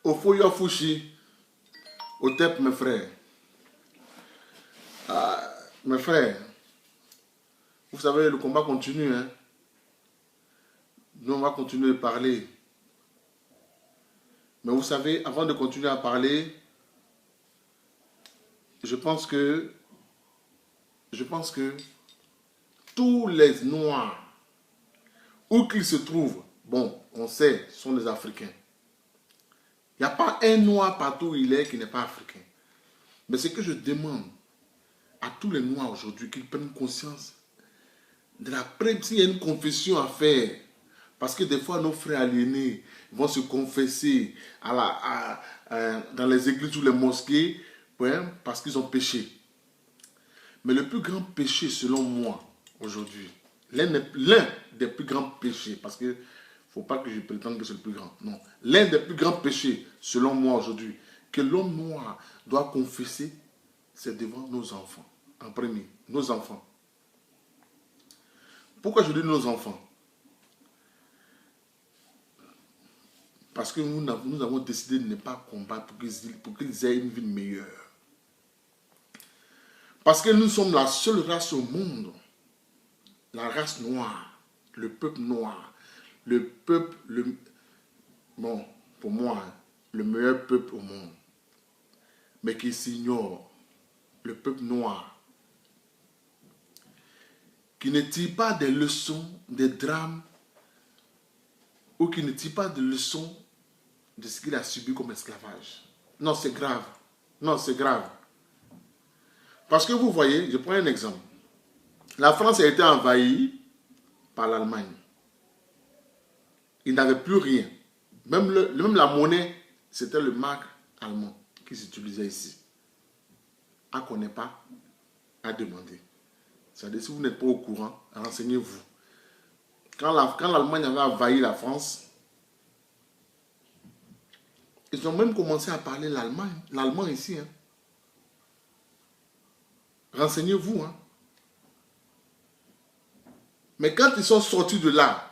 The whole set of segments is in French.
Ofoyo Fushi, Otep, mes frères. Mes frères, vous savez, le combat continue. Hein? Nous, on va continuer de parler. Mais vous savez, avant de continuer à parler, je pense que tous les Noirs, où qu'ils se trouvent, bon, on sait, sont des Africains. Il n'y a pas un Noir partout où il est qui n'est pas africain. Mais ce que je demande à tous les Noirs aujourd'hui, qu'ils prennent conscience de la preuve, s'il y a une confession à faire. Parce que des fois, nos frères aliénés vont se confesser dans les églises ou les mosquées, ouais, parce qu'ils ont péché. Mais le plus grand péché, selon moi, aujourd'hui, l'un des plus grands péchés, parce que il ne faut pas que je prétende que c'est le plus grand. Non. L'un des plus grands péchés, selon moi aujourd'hui, que l'homme noir doit confesser, c'est devant nos enfants. En premier, nos enfants. Pourquoi je dis nos enfants? Parce que nous avons décidé de ne pas combattre pour qu'ils aient une vie meilleure. Parce que nous sommes la seule race au monde, la race noire, le peuple noir. Le peuple, bon, pour moi, le meilleur peuple au monde, mais qui s'ignore, le peuple noir, qui ne tire pas des leçons, des drames, ou qui ne tire pas de leçons de ce qu'il a subi comme esclavage. Non, c'est grave. Non, c'est grave. Parce que vous voyez, je prends un exemple. La France a été envahie par l'Allemagne. Il n'avait plus rien. Même la monnaie, c'était le marque allemand qui s'utilisait ici. À qu'on n'ait pas à demander. C'est-à-dire, si vous n'êtes pas au courant, renseignez-vous. Quand l'Allemagne avait envahi la France, ils ont même commencé à parler l'allemand ici. Hein. Renseignez-vous. Hein. Mais quand ils sont sortis de là,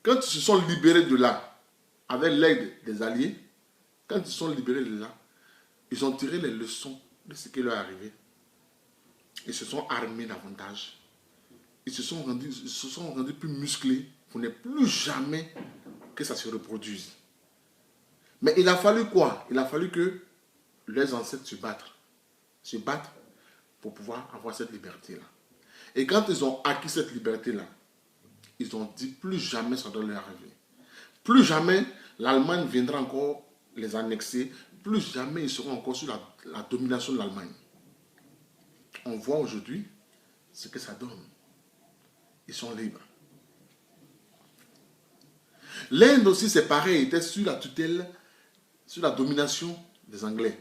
quand ils se sont libérés de là, avec l'aide des alliés, quand ils sont libérés de là, ils ont tiré les leçons de ce qui leur est arrivé. Ils se sont armés davantage. Ils se sont rendus plus musclés pour ne plus jamais que ça se reproduise. Mais il a fallu quoi? Il a fallu que les ancêtres se battent pour pouvoir avoir cette liberté-là. Et quand ils ont acquis cette liberté-là, ils ont dit plus jamais ça doit leur arriver. Plus jamais l'Allemagne viendra encore les annexer. Plus jamais ils seront encore sous la domination de l'Allemagne. On voit aujourd'hui ce que ça donne. Ils sont libres. L'Inde aussi, c'est pareil, était sous la tutelle, sous la domination des Anglais.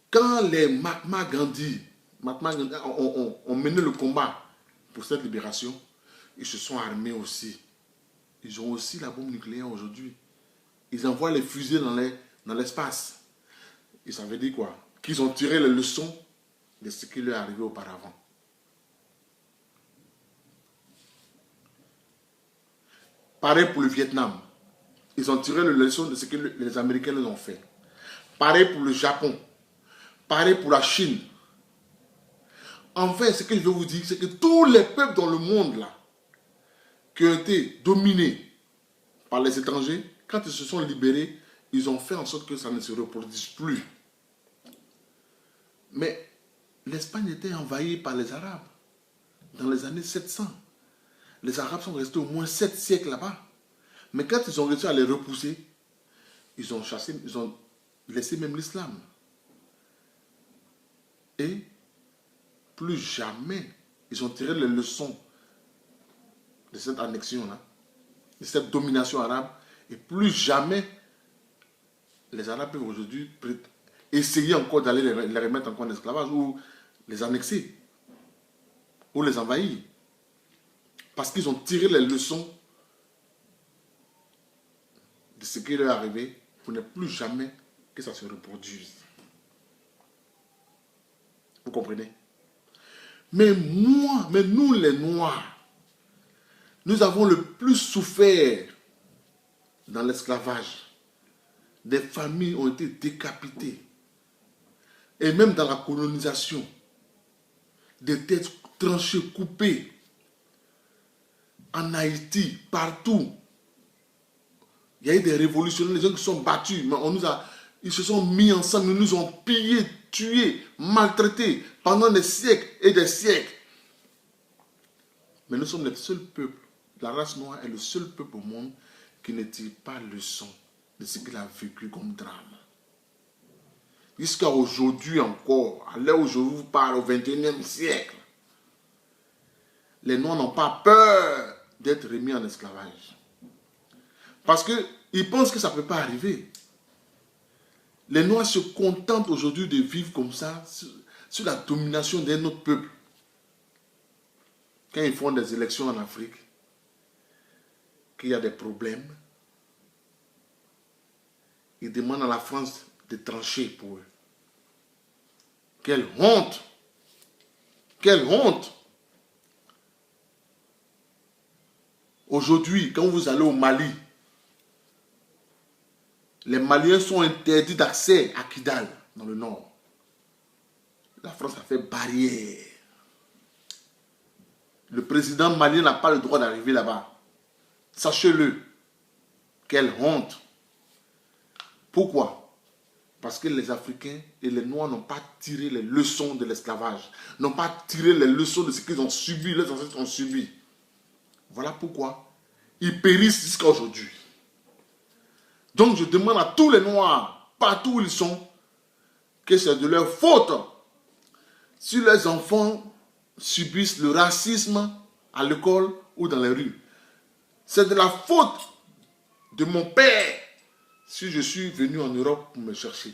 Quand les Mahatma Gandhi ont mené le combat pour cette libération, ils se sont armés aussi. Ils ont aussi la bombe nucléaire aujourd'hui. Ils envoient les fusées dans l'espace. Et ça veut dire quoi? Qu'ils ont tiré les leçons de ce qui leur est arrivé auparavant. Pareil pour le Vietnam. Ils ont tiré les leçons de ce que les Américains les ont fait. Pareil pour le Japon. Pareil pour la Chine. En fait, ce que je veux vous dire, c'est que tous les peuples dans le monde là, qui ont été dominés par les étrangers, quand ils se sont libérés, ils ont fait en sorte que ça ne se reproduise plus. Mais l'Espagne était envahie par les Arabes dans les années 700. Les Arabes sont restés au moins 7 siècles là-bas. Mais quand ils ont réussi à les repousser, ils ont chassé, ils ont laissé même l'islam. Et plus jamais, ils ont tiré les leçons de cette annexion-là, de cette domination arabe. Et plus jamais, les Arabes peuvent aujourd'hui essayer encore d'aller les remettre encore en esclavage ou les annexer ou les envahir. Parce qu'ils ont tiré les leçons de ce qui leur est arrivé pour ne plus jamais que ça se reproduise. Vous comprenez? Mais nous les Noirs, nous avons le plus souffert dans l'esclavage. Des familles ont été décapitées. Et même dans la colonisation, des têtes tranchées, coupées. En Haïti, partout. Il y a eu des révolutionnaires, les gens qui sont battus. Mais ils se sont mis ensemble, ils nous ont pillés, tués, maltraités pendant des siècles et des siècles. Mais nous sommes les seuls peuples. La race noire est le seul peuple au monde qui ne tire pas leçon de ce qu'il a vécu comme drame. Jusqu'à aujourd'hui encore, à l'heure où je vous parle, au XXIe siècle, les Noirs n'ont pas peur d'être remis en esclavage. Parce qu'ils pensent que ça ne peut pas arriver. Les Noirs se contentent aujourd'hui de vivre comme ça, sur la domination d'un autre peuple. Quand ils font des élections en Afrique, qu'il y a des problèmes, ils demandent à la France de trancher pour eux. Quelle honte! Quelle honte! Aujourd'hui, quand vous allez au Mali, les Maliens sont interdits d'accès à Kidal, dans le nord. La France a fait barrière. Le président malien n'a pas le droit d'arriver là-bas. Sachez-le. Quelle honte. Pourquoi? Parce que les Africains et les Noirs n'ont pas tiré les leçons de l'esclavage. N'ont pas tiré les leçons de ce qu'ils ont subi, leurs ancêtres ont subi. Voilà pourquoi ils périssent jusqu'à aujourd'hui. Donc je demande à tous les Noirs, partout où ils sont, que c'est de leur faute si les enfants subissent le racisme à l'école ou dans les rues. C'est de la faute de mon père si je suis venu en Europe pour me chercher.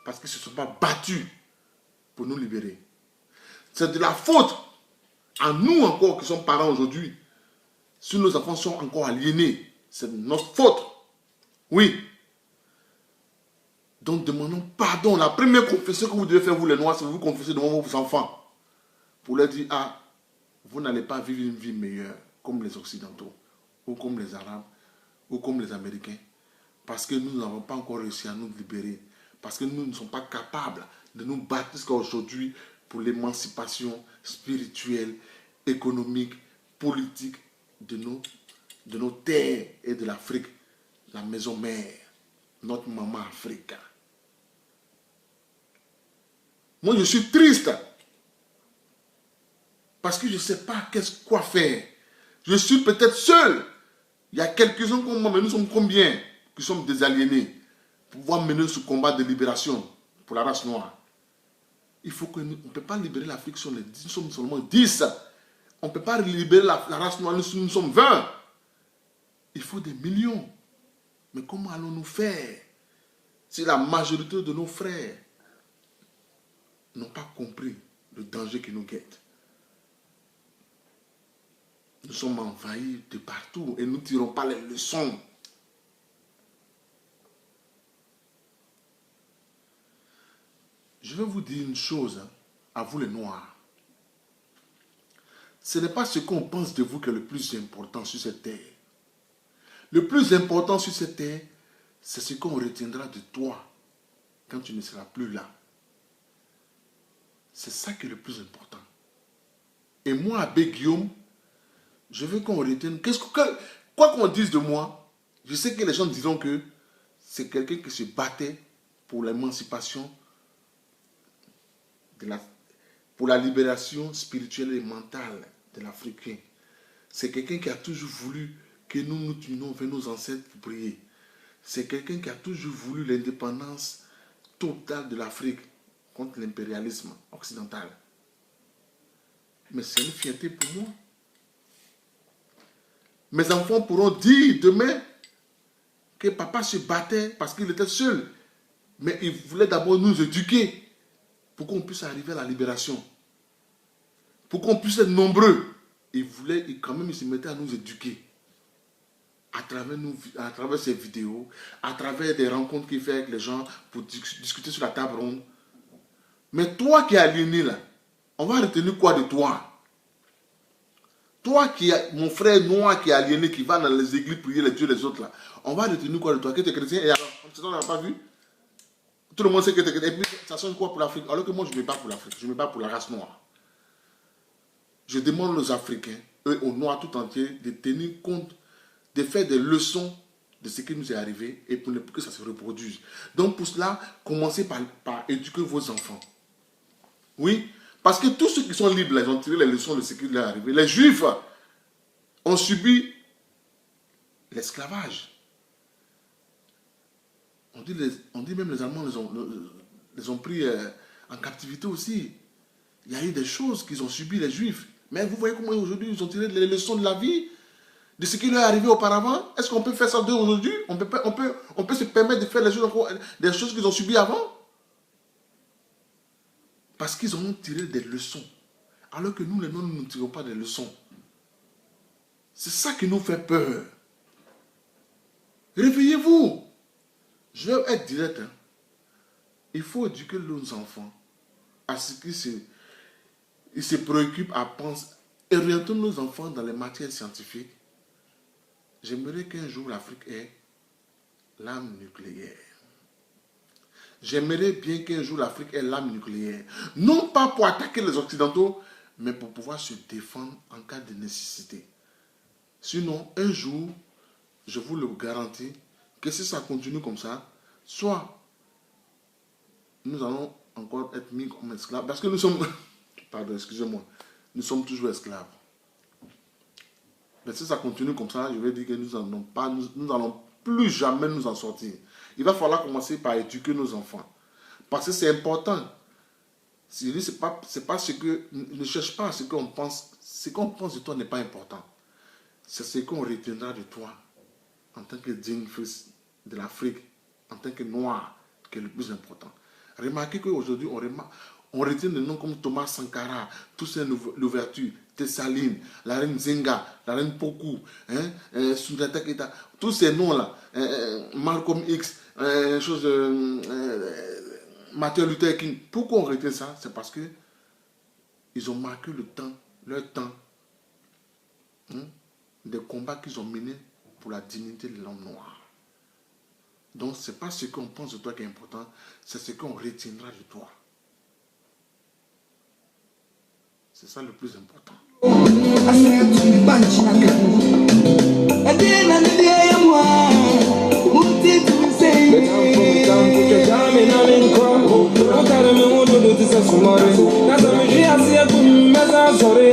Parce qu'ils ne se sont pas battus pour nous libérer. C'est de la faute à nous encore qui sommes parents aujourd'hui. Si nos enfants sont encore aliénés, c'est notre faute. Oui. Donc demandons pardon. La première confession que vous devez faire, vous les Noirs, c'est vous confesser devant vos enfants. Pour leur dire, ah, vous n'allez pas vivre une vie meilleure comme les Occidentaux, ou comme les Arabes, ou comme les Américains. Parce que nous n'avons pas encore réussi à nous libérer. Parce que nous ne sommes pas capables de nous battre jusqu'à aujourd'hui pour l'émancipation spirituelle, économique, politique de nos terres et de l'Afrique. La maison mère, notre maman Afrique. Moi, je suis triste. Parce que je ne sais pas quoi faire. Je suis peut-être seul. Il y a quelques-uns comme moi, mais nous sommes combien qui sommes des aliénés pour pouvoir mener ce combat de libération pour la race noire. Il faut que on ne peut pas libérer l'Afrique sur les 10, nous sommes seulement 10. On ne peut pas libérer la race noire, nous sommes 20. Il faut des millions. Mais comment allons-nous faire si la majorité de nos frères n'ont pas compris le danger qui nous guette? Nous sommes envahis de partout et nous ne tirons pas les leçons. Je vais vous dire une chose, à vous les Noirs. Ce n'est pas ce qu'on pense de vous qui est le plus important sur cette terre. Le plus important sur cette terre, c'est ce qu'on retiendra de toi quand tu ne seras plus là. C'est ça qui est le plus important. Et moi, Abbé Guillaume, je veux qu'on retienne, quoi qu'on dise de moi, je sais que les gens diront que c'est quelqu'un qui se battait pour l'émancipation pour la libération spirituelle et mentale de l'Africain. C'est quelqu'un qui a toujours voulu que nous nous tunions vers nos ancêtres pour prier. C'est quelqu'un qui a toujours voulu l'indépendance totale de l'Afrique contre l'impérialisme occidental. Mais c'est une fierté pour moi. Mes enfants pourront dire demain que papa se battait parce qu'il était seul. Mais il voulait d'abord nous éduquer pour qu'on puisse arriver à la libération. Pour qu'on puisse être nombreux. Il voulait, quand même, il se mettait à nous éduquer. À travers ses vidéos, à travers des rencontres qu'il fait avec les gens pour discuter sur la table ronde. Mais toi qui es aliéné là, on va retenir quoi de toi? Toi qui es mon frère noir qui est aliéné, qui va dans les églises prier les dieux les autres là, on va retenir quoi de toi? Que tu es chrétien et alors, on n'a pas vu? Tout le monde sait que tu es chrétien. Et puis ça sonne quoi pour l'Afrique? Alors que moi je ne me bats pour l'Afrique, je me bats pour la race noire. Je demande aux Africains, eux aux Noirs tout entier, de tenir compte, de faire des leçons de ce qui nous est arrivé et pour que ça se reproduise. Donc pour cela, commencez par éduquer vos enfants. Oui, parce que tous ceux qui sont libres, là, ils ont tiré les leçons de ce qui leur est arrivé. Les Juifs ont subi l'esclavage. On dit même les Allemands les ont pris en captivité aussi. Il y a eu des choses qu'ils ont subi les Juifs. Mais vous voyez comment aujourd'hui ils ont tiré les leçons de la vie, de ce qui leur est arrivé auparavant. Est-ce qu'on peut faire ça d'eux aujourd'hui? On peut se permettre de faire des choses qu'ils ont subies avant? Parce qu'ils ont tiré des leçons. Alors que nous, les Noirs, nous ne tirons pas des leçons. C'est ça qui nous fait peur. Réveillez-vous. Je vais être direct. Hein. Il faut éduquer nos enfants à ce qu'ils se préoccupent à penser. Et orienter nos enfants dans les matières scientifiques. J'aimerais qu'un jour l'Afrique ait l'arme nucléaire. J'aimerais bien qu'un jour l'Afrique ait l'arme nucléaire. Non pas pour attaquer les Occidentaux, mais pour pouvoir se défendre en cas de nécessité. Sinon, un jour, je vous le garantis, que si ça continue comme ça, soit nous allons encore être mis comme esclaves, parce que nous sommes, pardon, excusez-moi, nous sommes toujours esclaves. Mais si ça continue comme ça, je vais dire que nous n'allons plus jamais nous en sortir. Il va falloir commencer par éduquer nos enfants. Parce que c'est important. C'est pas ce que... Ne cherche pas ce qu'on pense. Ce qu'on pense de toi n'est pas important. C'est ce qu'on retiendra de toi en tant que digne fils de l'Afrique, en tant que noir, qui est le plus important. Remarquez qu'aujourd'hui, on retient des noms comme Thomas Sankara, Toussaint Louverture, Tessaline, la reine Zenga, la reine Poku, Sundiata Keita, tous ces noms-là, Malcolm X, Martin Luther King. Pourquoi on retient ça? C'est parce que ils ont marqué leur temps, des combats qu'ils ont menés pour la dignité de l'homme noir. Donc, ce n'est pas ce qu'on pense de toi qui est important, c'est ce qu'on retiendra de toi. C'est ça le plus important. Sorry,